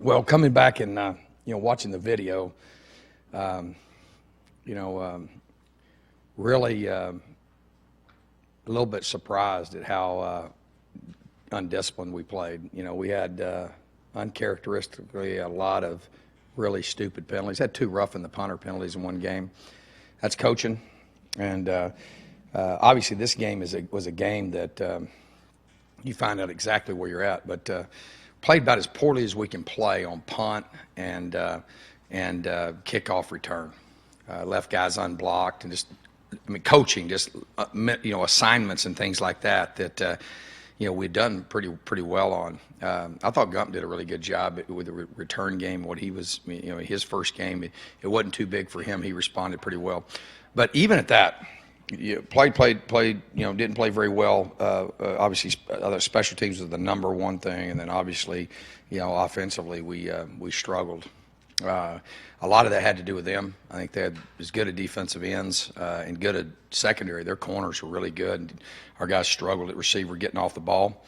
Well, coming back and watching the video, you know, really a little bit surprised at how undisciplined we played. We had uncharacteristically a lot of really stupid penalties. Had two roughing the punter penalties in one game. That's coaching, and obviously this game was a game that you find out exactly where you're at, but played about as poorly as we can play on punt and kickoff return. Left guys unblocked, and coaching, assignments and things like that we'd done pretty well on. I thought Gump did a really good job with the return game. What he was, his first game, it wasn't too big for him. He responded pretty well. But even at that, played, didn't play very well. Obviously, other special teams was the number one thing, and then obviously, offensively we struggled. A lot of that had to do with them. I think they had as good at defensive ends and good at secondary. Their corners were really good. And our guys struggled at receiver getting off the ball.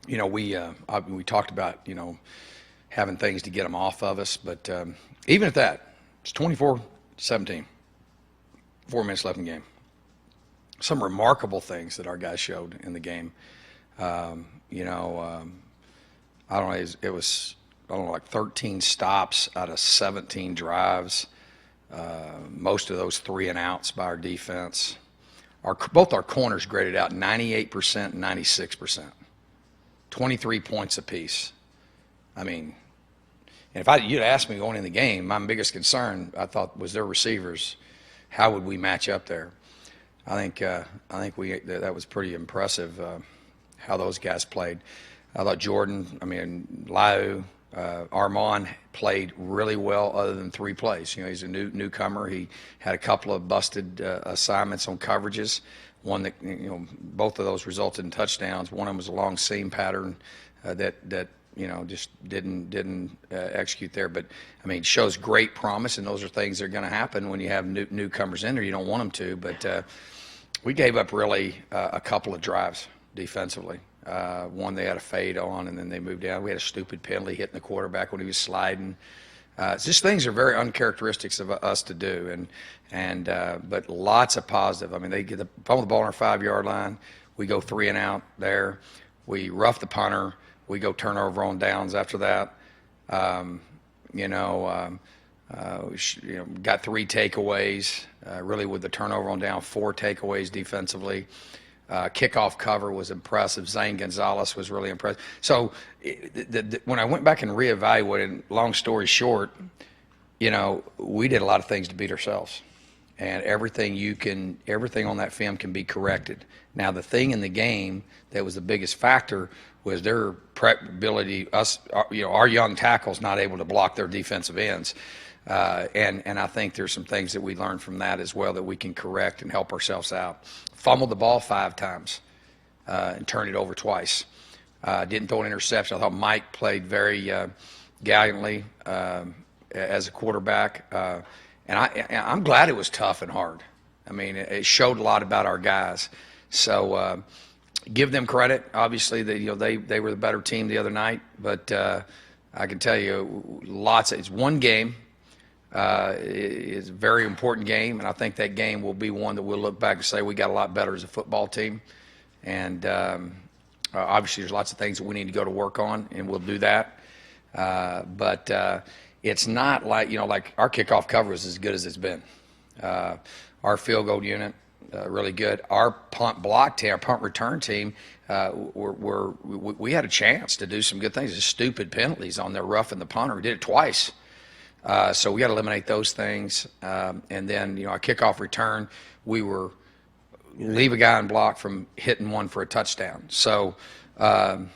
We talked about having things to get them off of us, but even at that, it's 24-17. 4 minutes left in the game. Some remarkable things that our guys showed in the game. I don't know. It was like 13 stops out of 17 drives. Most of those 3 and outs by our defense. Both our corners graded out 98% and 96%. 23 points apiece. I mean, and if you'd asked me going in the game, my biggest concern I thought was their receivers. How would we match up there? I think that was pretty impressive how those guys played. I thought Lau, Armand played really well other than 3 plays. He's a newcomer. He had a couple of busted assignments on coverages. One that both of those resulted in touchdowns. One of them was a long seam pattern that just didn't execute there. But shows great promise, and those are things that are going to happen when you have newcomers in there. You don't want them to, but we gave up really a couple of drives defensively. One they had a fade on, and then they moved down. We had a stupid penalty hitting the quarterback when he was sliding. It's just things are very uncharacteristics of us to do, but lots of positive. They get the ball on our 5-yard line. We go 3 and out there. We rough the punter. We go turnover on downs after that. Got 3 takeaways. Really with the turnover on down, 4 takeaways defensively. Kickoff cover was impressive. Zane Gonzalez was really impressive. So when I went back and reevaluated, long story short, we did a lot of things to beat ourselves. And everything on that film can be corrected. Now, the thing in the game that was the biggest factor was their prep ability, our young tackles not able to block their defensive ends. And I think there's some things that we learned from that as well that we can correct and help ourselves out. Fumbled the ball 5 times and turned it over twice. Didn't throw an interception. I thought Mike played very gallantly as a quarterback. And I'm glad it was tough and hard. It showed a lot about our guys. So give them credit. Obviously, they were the better team the other night. But I can tell you, it's one game. It's a very important game, and I think that game will be one that we'll look back and say we got a lot better as a football team. And obviously, there's lots of things that we need to go to work on, and we'll do that. But it's not like our kickoff cover is as good as it's been. Our field goal unit, really good. Our punt block team, our punt return team, we had a chance to do some good things. Just stupid penalties on their roughing the punter. We did it twice. So we got to eliminate those things. And then, our kickoff return, we leave a guy on block from hitting one for a touchdown. So, but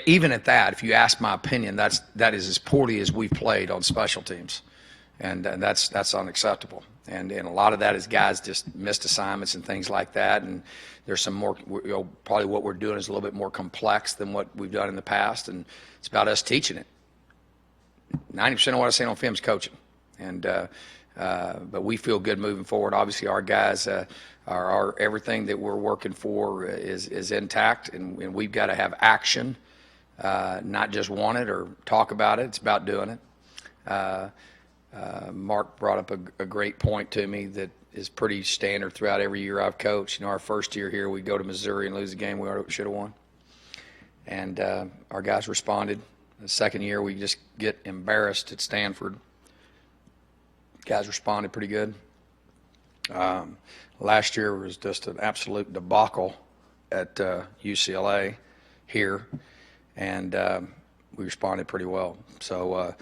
even at that, if you ask my opinion, that is as poorly as we've played on special teams. And that's unacceptable. And a lot of that is guys just missed assignments and things like that. And there's some more, probably what we're doing is a little bit more complex than what we've done in the past. And it's about us teaching it. 90% of what I say on film is coaching. And But we feel good moving forward. Obviously, our guys are everything that we're working for is intact, and we've got to have action, not just want it or talk about it. It's about doing it. Mark brought up a great point to me that is pretty standard throughout every year I've coached. Our first year here, we'd go to Missouri and lose a game we should have won. And our guys responded. The second year, we just get embarrassed at Stanford. Guys responded pretty good. Last year was just an absolute debacle at UCLA here, and we responded pretty well. So,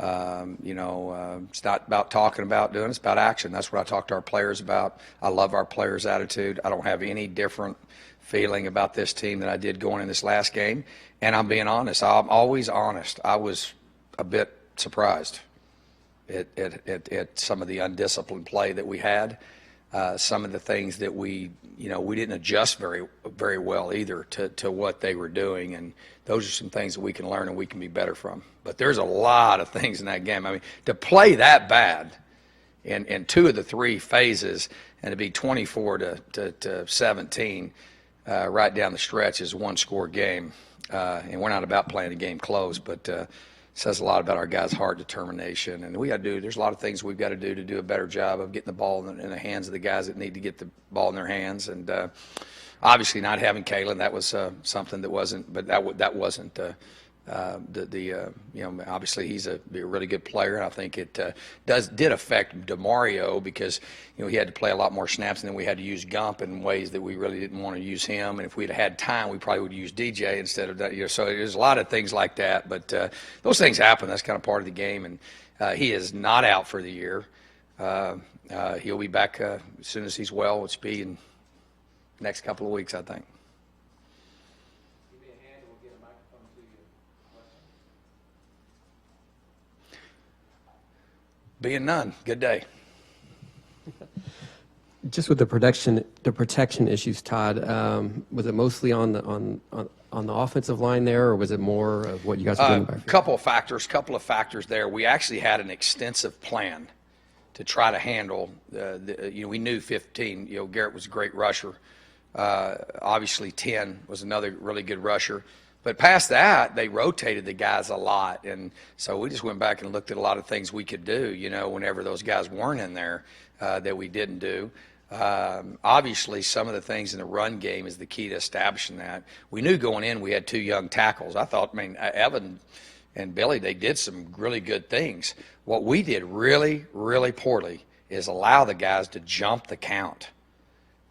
it's not about talking about doing, it's about action. That's what I talk to our players about. I love our players' attitude. I don't have any different feeling about this team than I did going in this last game, and I'm being honest. I'm always honest. I was a bit surprised at some of the undisciplined play that we had, some of the things that we didn't adjust very well either to what they were doing, and those are some things that we can learn and we can be better from. But there's a lot of things in that game. I mean, to play that bad in two of the three phases and to be 24 to 17 right down the stretch is a one-score game, and we're not about playing the game close, but says a lot about our guys' hard determination. And there's a lot of things we've got to do a better job of getting the ball in the hands of the guys that need to get the ball in their hands. And obviously not having Kalen, that was something that wasn't, but that wasn't obviously he's a really good player, and I think it did affect DeMario because he had to play a lot more snaps, and then we had to use Gump in ways that we really didn't want to use him. And if we'd had time, we probably would use DJ instead of that. So there's a lot of things like that, but those things happen. That's kind of part of the game, and he is not out for the year. He'll be back as soon as he's well, which will be in the next couple of weeks, I think. Being none. Good day. Just with the protection issues, Todd, was it mostly on the offensive line there, or was it more of what you guys were doing? Couple of factors there. We actually had an extensive plan to try to handle. We knew 15. Garrett was a great rusher. Obviously, 10 was another really good rusher. But past that, they rotated the guys a lot, and so we just went back and looked at a lot of things we could do, whenever those guys weren't in there that we didn't do. Obviously, some of the things in the run game is the key to establishing that. We knew going in we had two young tackles. Evan and Billy, they did some really good things. What we did really, really poorly is allow the guys to jump the count.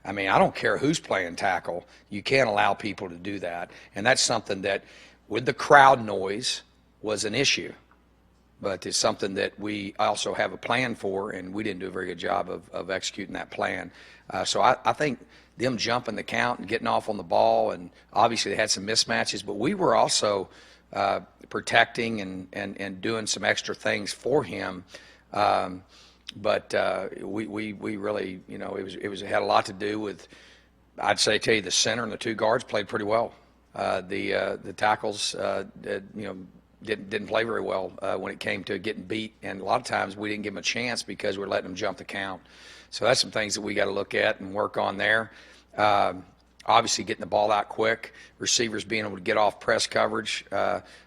I don't care who's playing tackle. You can't allow people to do that. And that's something that, with the crowd noise, was an issue. But it's something that we also have a plan for, and we didn't do a very good job of executing that plan. So I think them jumping the count and getting off on the ball, and obviously they had some mismatches, but we were also protecting and doing some extra things for him. But we really, it had a lot to do with, I'd say, the center and the two guards played pretty well. The tackles, didn't play very well when it came to getting beat, and a lot of times we didn't give them a chance because we're letting them jump the count. So that's some things that we got to look at and work on there. Obviously, getting the ball out quick, receivers being able to get off press coverage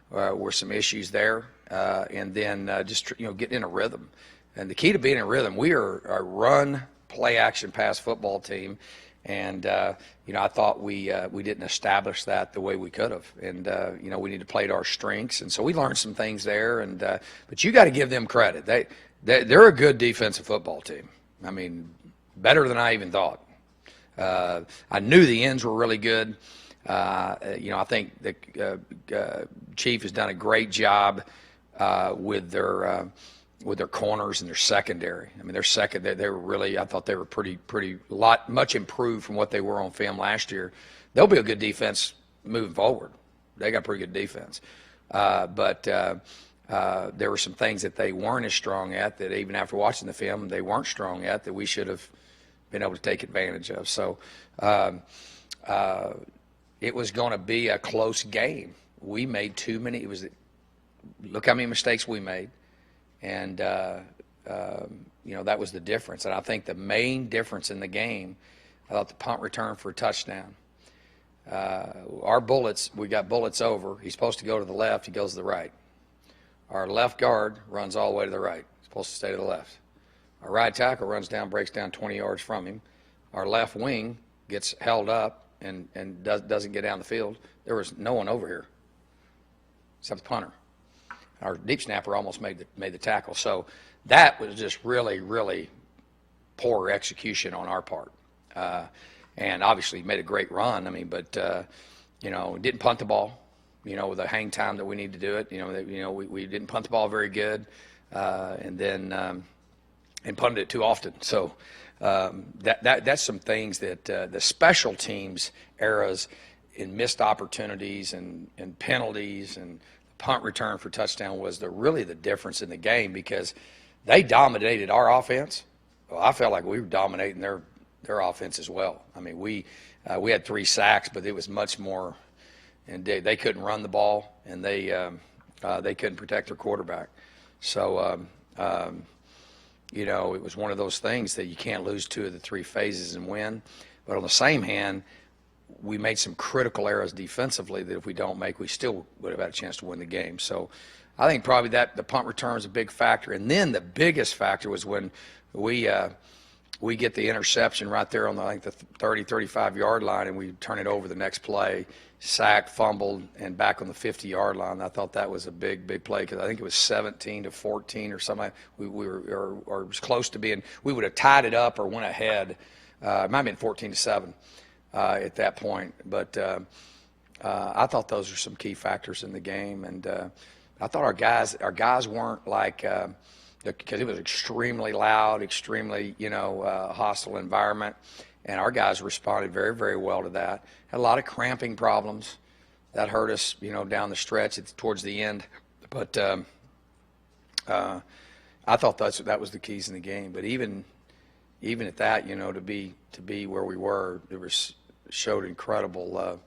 were some issues there, and then just getting in a rhythm. And the key to being in rhythm, we are a run, play, action, pass football team, and I thought we didn't establish that the way we could have, and we need to play to our strengths, and so we learned some things there. And but you got to give them credit; they're a good defensive football team. Better than I even thought. I knew the ends were really good. I think the Chief has done a great job with their corners and their secondary. They were really, I thought they were much improved from what they were on film last year. They'll be a good defense moving forward. They got pretty good defense. But there were some things that they weren't as strong at, that even after watching the film, they weren't strong at, that we should have been able to take advantage of. So it was going to be a close game. We made too many. Look how many mistakes we made. And that was the difference. And I think the main difference in the game, I thought the punt return for a touchdown. Our bullets, we got bullets over. He's supposed to go to the left. He goes to the right. Our left guard runs all the way to the right. He's supposed to stay to the left. Our right tackle runs down, breaks down 20 yards from him. Our left wing gets held up and doesn't get down the field. There was no one over here except the punter. Our deep snapper almost made the tackle. So that was just really, really poor execution on our part. And obviously made a great run. I mean, but didn't punt the ball. With the hang time that we need to do it. We didn't punt the ball very good, and punted it too often. So that's some things that the special teams eras in missed opportunities and penalties and punt return for touchdown was really the difference in the game, because they dominated our offense. Well, I felt like we were dominating their offense as well. I mean, we had 3 sacks, but it was much more. And they couldn't run the ball, and they couldn't protect their quarterback. So, it was one of those things that you can't lose 2 of the 3 phases and win. But on the same hand, we made some critical errors defensively that if we don't make, we still would have had a chance to win the game. So I think probably that the punt return is a big factor. And then the biggest factor was when we get the interception right there on the 30, 35-yard line, and we turn it over the next play, sacked, fumbled, and back on the 50-yard line. I thought that was a big, big play, because I think it was 17-14 or something. We were or it was close to being. We would have tied it up or went ahead. It might have been 14-7 at that point. But I thought those were some key factors in the game, and I thought our guys weren't like. Because it was extremely loud, extremely, hostile environment. And our guys responded very, very well to that. Had a lot of cramping problems. That hurt us, down the stretch towards the end. But I thought that was the keys in the game. But even at that, to be where we were, showed incredible,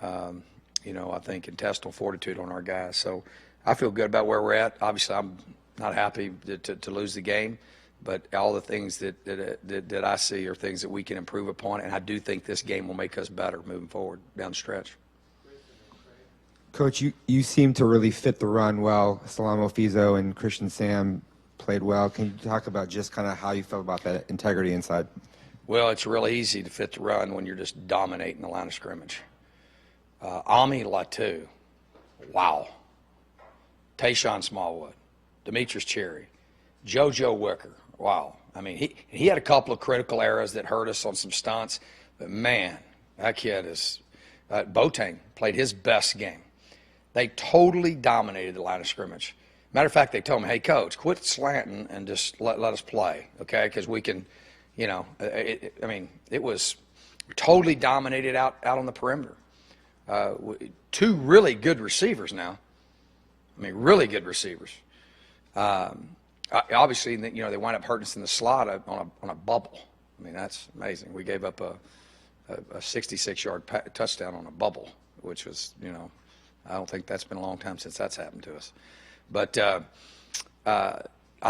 I think, intestinal fortitude on our guys. So I feel good about where we're at. Obviously, I'm not happy to lose the game, but all the things that I see are things that we can improve upon, and I do think this game will make us better moving forward down the stretch. Coach, you seem to really fit the run well. Salamo Fizo and Christian Sam played well. Can you talk about just kind of how you felt about that integrity inside? Well, it's really easy to fit the run when you're just dominating the line of scrimmage. Ami Latu, wow. Tayshawn Smallwood. Demetrius Cherry, JoJo Wicker. Wow. I mean, he had a couple of critical errors that hurt us on some stunts, but man, that kid is Boateng played his best game. They totally dominated the line of scrimmage. Matter of fact, they told him, hey, coach, quit slanting and just let us play, okay? Because we can, it was totally dominated out on the perimeter. 2 really good receivers now. I mean, really good receivers. Obviously, they wind up hurting us in the slot on a bubble. I mean, that's amazing. We gave up a 66-yard touchdown on a bubble, which was, I don't think that's been a long time since that's happened to us. But I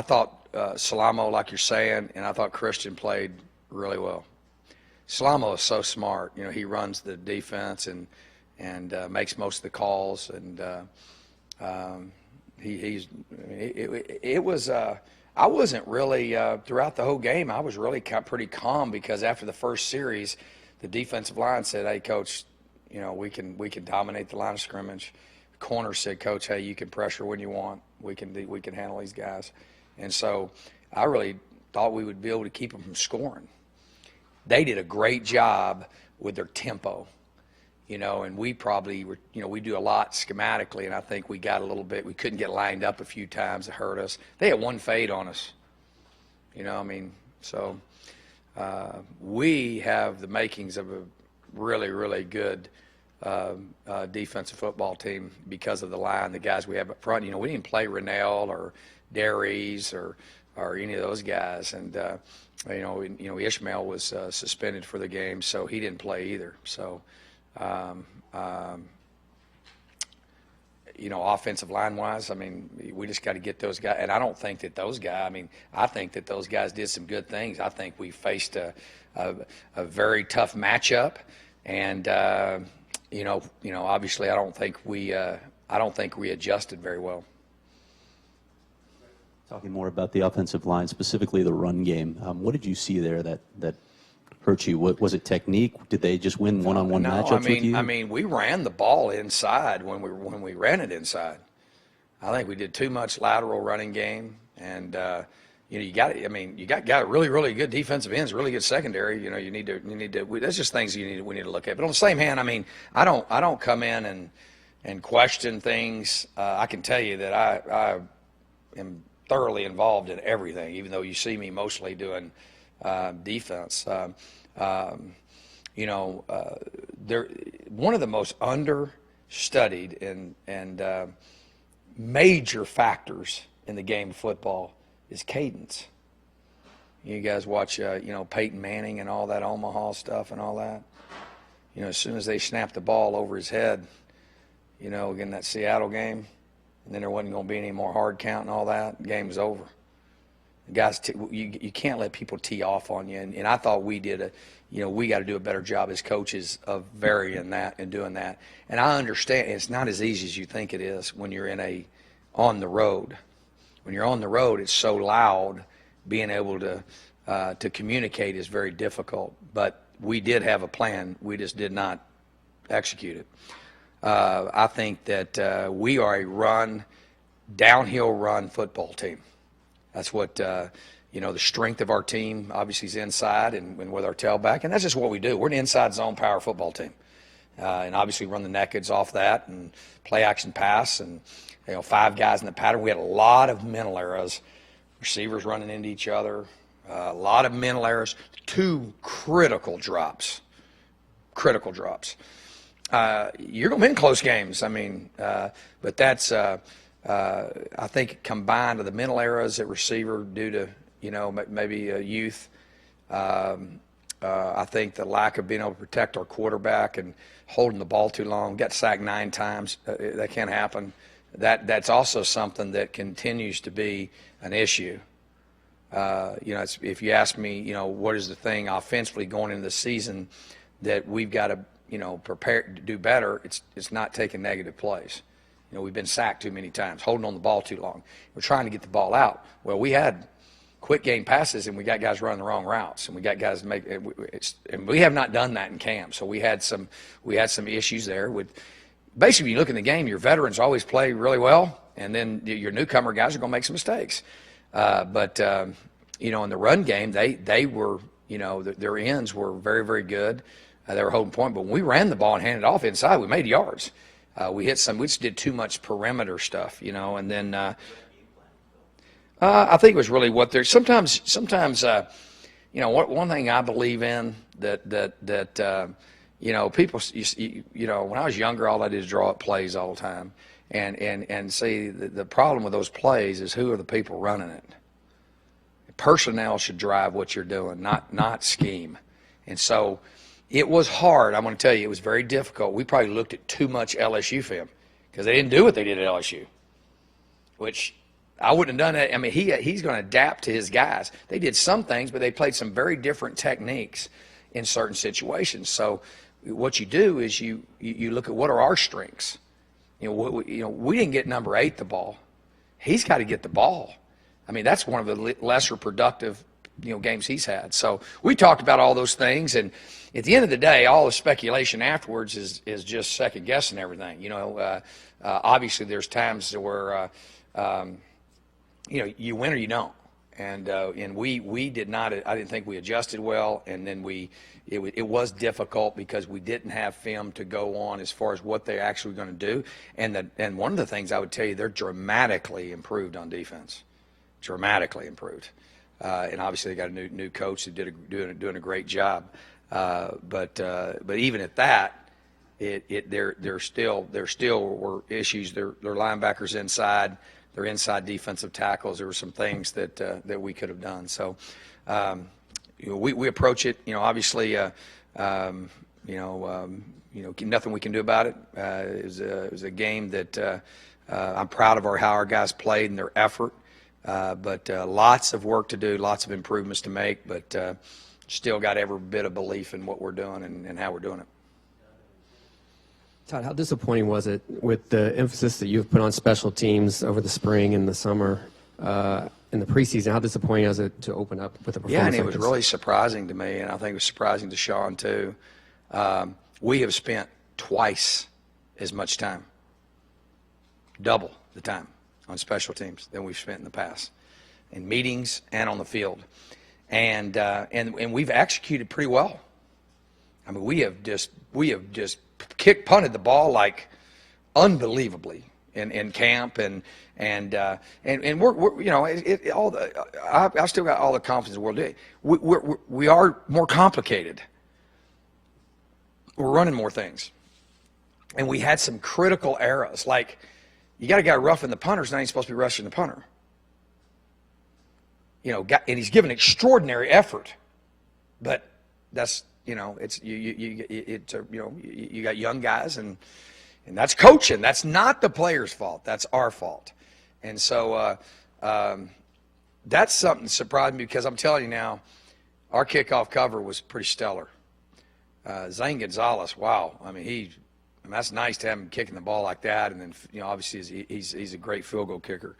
thought Salamo, like you're saying, and I thought Christian played really well. Salamo is so smart. He runs the defense and makes most of the calls, and I wasn't really throughout the whole game. I was really pretty calm, because after the first series, the defensive line said, "Hey, coach, we can dominate the line of scrimmage." The corner said, "Coach, hey, you can pressure when you want. We can handle these guys." And so I really thought we would be able to keep them from scoring. They did a great job with their tempo. And we probably were, we do a lot schematically, and I think we got a little bit, we couldn't get lined up a few times. It hurt us. They had 1 fade on us. So we have the makings of a really, really good defensive football team because of the line, the guys we have up front. We didn't play Rennell or Darius or any of those guys. And, Ishmael was suspended for the game, so he didn't play either. So, offensive line wise, I mean, we just got to get those guys. And I don't think that those guys, I mean, I think that those guys did some good things. I think we faced a very tough matchup. And, obviously I don't think we adjusted very well. Talking more about the offensive line, specifically the run game, what did you see there that hurt you? Was it technique? Did they just win one-on-one matchups with you? I mean, we ran the ball inside when we ran it inside. I think we did too much lateral running game, and you got really, really good defensive ends, really good secondary. You need to. That's just things we need to look at. But on the same hand, I mean, I don't come in and question things. I can tell you that I am thoroughly involved in everything, even though you see me mostly doing defense. One of the most understudied and major factors in the game of football is cadence. You guys watch, Peyton Manning and all that Omaha stuff and all that. As soon as they snapped the ball over his head, again, that Seattle game, and then there wasn't going to be any more hard count and all that, the game was over. Guys, you can't let people tee off on you. And I thought we did we got to do a better job as coaches of varying that and doing that. And I understand it's not as easy as you think it is when you're on the road. When you're on the road, it's so loud. Being able to communicate is very difficult. But we did have a plan. We just did not execute it. I think that we are a downhill run football team. That's what, the strength of our team obviously is inside and with our tailback. And that's just what we do. We're an inside zone power football team. And obviously run the nakeds off that and play action pass and, 5 guys in the pattern. We had a lot of mental errors, receivers running into each other, a lot of mental errors, 2 critical drops. You're going to win close games. I mean, but that's I think combined with the mental errors at receiver due to maybe youth. I think the lack of being able to protect our quarterback and holding the ball too long. Got sacked 9 times. That can't happen. That's also something that continues to be an issue. If you ask me, what is the thing offensively going into the season that we've got to prepare to do better, it's not taking negative plays. We've been sacked too many times, holding on the ball too long. We're trying to get the ball out. Well, we had quick game passes, and we got guys running the wrong routes, and we got guys and we have not done that in camp. So we had some issues there with. Basically, you look in the game, your veterans always play really well, and then your newcomer guys are going to make some mistakes. But in the run game, they were, their ends were very, very good. They were holding point. But when we ran the ball and handed it off inside, we made yards. We just did too much perimeter stuff, and then I think it was really what they're sometimes one thing I believe in that people, when I was younger, all I did is draw up plays all the time. And see, the problem with those plays is who are the people running it. Personnel should drive what you're doing, not scheme. And so it was hard. I'm going to tell you, it was very difficult. We probably looked at too much LSU film because they didn't do what they did at LSU, which I wouldn't have done that. I mean, he's going to adapt to his guys. They did some things, but they played some very different techniques in certain situations. So what you do is you look at what are our strengths. We didn't get number 8 the ball. He's got to get the ball. I mean, that's one of the lesser productive games he's had. So we talked about all those things, and at the end of the day, all the speculation afterwards is just second guessing everything. Obviously there's times where you win or you don't, and we did not. I didn't think we adjusted well, and then it was difficult because we didn't have film to go on as far as what they're actually going to do. And one of the things I would tell you, they're dramatically improved on defense, dramatically improved. And obviously they got a new coach who doing a great job. But even at that, there still were issues. Their linebackers inside, their inside defensive tackles. There were some things that we could have done. So we approach it. Obviously, nothing we can do about it. It was a game that I'm proud of how our guys played and their effort. But lots of work to do, lots of improvements to make, but still got every bit of belief in what we're doing and how we're doing it. Todd, how disappointing was it with the emphasis that you've put on special teams over the spring and the summer, in the preseason? How disappointing was it to open up with a performance Yeah, and it like was this? really surprising to me, and I think it was surprising to Sean too. We have spent twice as much time, double the time, on special teams than we've spent in the past, in meetings and on the field, and we've executed pretty well. I mean, we have just punted the ball like unbelievably in camp, and we're I still got all the confidence in the world. We are more complicated. We're running more things, and we had some critical errors. Like, you got a guy roughing the punters, now he's supposed to be rushing the punter. And he's given extraordinary effort, but that's you got young guys, and that's coaching. That's not the player's fault. That's our fault. And so that's something that surprised me, because I'm telling you now, our kickoff cover was pretty stellar. Zane Gonzalez, wow. I mean, that's nice to have him kicking the ball like that, and then obviously he's a great field goal kicker.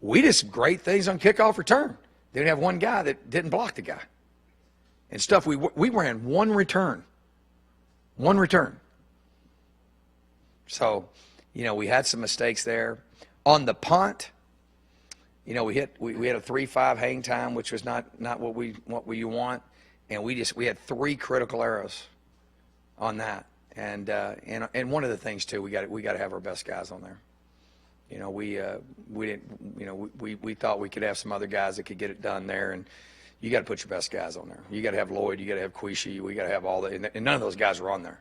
We did some great things on kickoff return. They didn't have one guy that didn't block the guy. And stuff, we ran one return. So, we had some mistakes there. On the punt, we had a 3-5 hang time, which was not what we want, and we had 3 critical errors on that. And one of the things too, we got to have our best guys on there. We didn't. We thought we could have some other guys that could get it done there, and you got to put your best guys on there. You got to have Lloyd. You got to have Quishy. We got to have all and none of those guys were on there.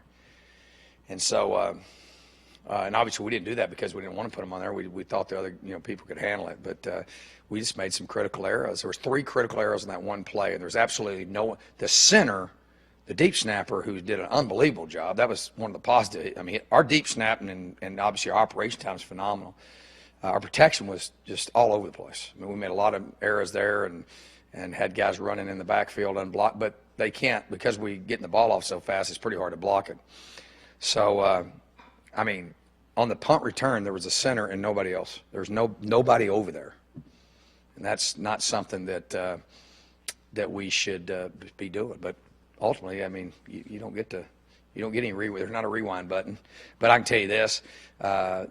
And so, and obviously we didn't do that because we didn't want to put them on there. We thought the other people could handle it, but we just made some critical errors. There was 3 critical errors in that one play, and there's absolutely no one. The center, the deep snapper, who did an unbelievable job. That was one of the positives. I mean, our deep snapping and obviously our operation time is phenomenal. Our protection was just all over the place. I mean, we made a lot of errors there and had guys running in the backfield unblocked, but they can't, because we getting the ball off so fast, it's pretty hard to block it. So, I mean, on the punt return, there was a center and nobody else. There was nobody over there. And that's not something that we should be doing. But ultimately, I mean, you don't get any rewind. There's not a rewind button. But I can tell you this, I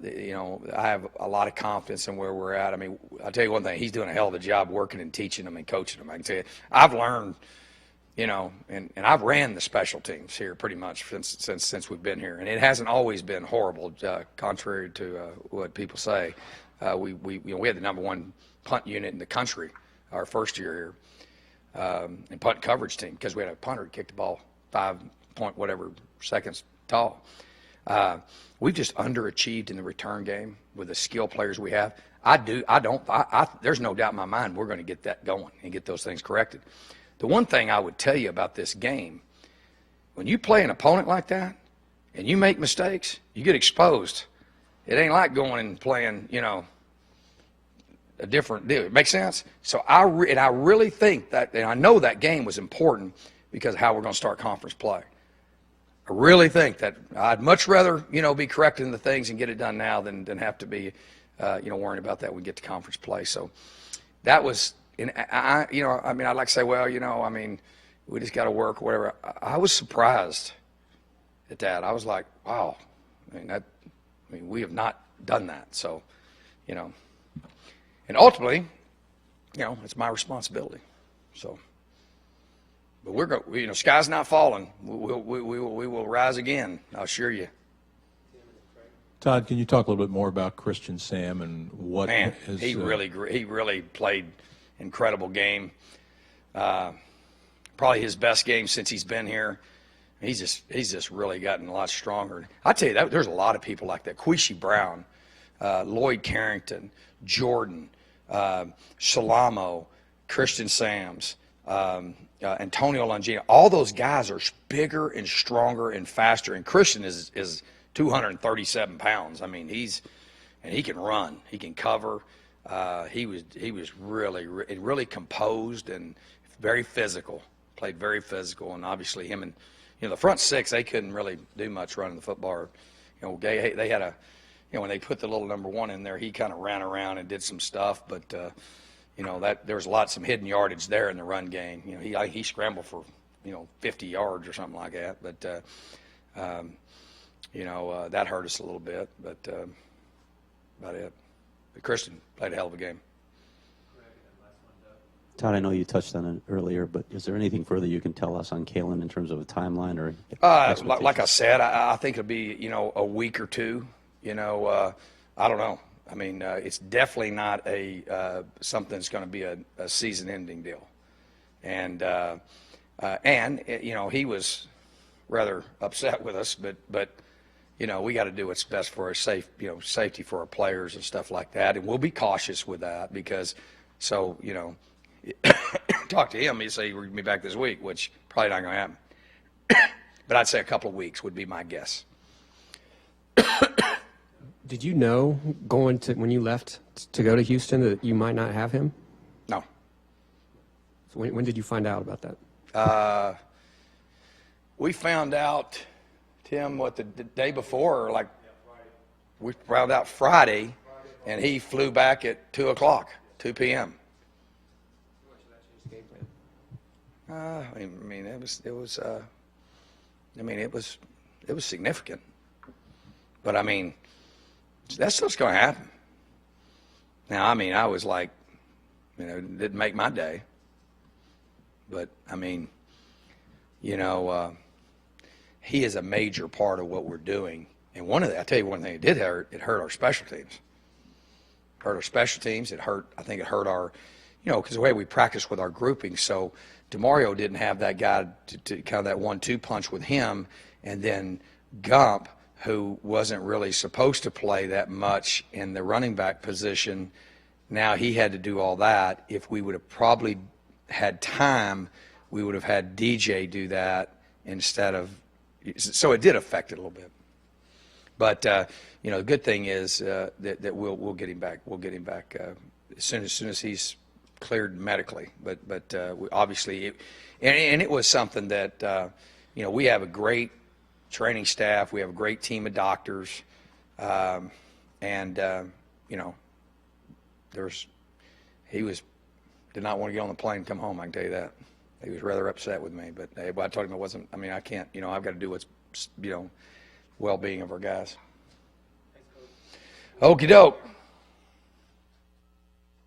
have a lot of confidence in where we're at. I mean, I'll tell you one thing, he's doing a hell of a job working and teaching them and coaching them. I can tell you, I've learned, and I've ran the special teams here pretty much since we've been here. And it hasn't always been horrible, contrary to what people say. We had the #1 punt unit in the country our first year here, and punt coverage team, because we had a punter who kicked the ball 5 point whatever seconds tall. We've just underachieved in the return game with the skill players we have. There's no doubt in my mind we're going to get that going and get those things corrected. The one thing I would tell you about this game, when you play an opponent like that and you make mistakes, you get exposed. It ain't like going and playing, a different deal. It makes sense? So I really think that, and I know that game was important because of how we're going to start conference play. I really think that I'd much rather, be correcting the things and get it done now than have to be, worrying about that when we get to conference play. So that was, and I'd like to say, well, we just got to work or whatever. I was surprised at that. I was like, wow. We have not done that. So, and ultimately, it's my responsibility. So. But we're going. Sky's not falling. We will rise again. I'll assure you. Todd, can you talk a little bit more about Christian Sam and what? Man, he really played incredible game. Probably his best game since he's been here. He's just really gotten a lot stronger. I tell you that there's a lot of people like that. Quishy Brown, Lloyd Carrington, Jordan, Shalamo, Christian Sams. Antonio Longino. All those guys are bigger and stronger and faster. And Christian is 237 pounds. I mean, he can run, he can cover. He was really composed and very physical. Played very physical, and obviously him and the front six, they couldn't really do much running the football. They had when they put the little number 1 in there, he kind of ran around and did some stuff, but that there was some hidden yardage there in the run game. He scrambled for 50 yards or something like that, but that hurt us a little bit, but about it. But Christian played a hell of a game. Todd, I know you touched on it earlier, but is there anything further you can tell us on Kalen in terms of a timeline or Like I said, I think it'll be a week or two. I don't know. I mean, it's definitely not something that's going to be a season-ending deal. And he was rather upset with us, but we got to do what's best for our safety for our players and stuff like that. And we'll be cautious with that because, talk to him, he'd say we're going to be back this week, which probably not going to happen. But I'd say a couple of weeks would be my guess. Did you know when you left to go to Houston that you might not have him? No. So when did you find out about that? We found out, Tim, the day before, we found out Friday, and he flew back at 2 p.m. It was significant, but that stuff's going to happen. Now, I was like, it didn't make my day, but he is a major part of what we're doing. And I'll tell you one thing it did hurt. It hurt our special teams. Hurt our special teams. I think it hurt our, because the way we practice with our grouping. So DeMario didn't have that guy to kind of that 1-2 punch with him, and then Gump, who wasn't really supposed to play that much in the running back position. Now he had to do all that. If we would have probably had time, we would have had DJ do that instead of. So it did affect it a little bit. But the good thing is that we'll get him back. We'll get him back as soon as he's cleared medically. But we obviously, and it was something that we have a great training staff. We have a great team of doctors, he did not want to get on the plane and come home. I can tell you that. He was rather upset with me, but I told him it wasn't. I can't. I've got to do what's well-being of our guys. Okie doke.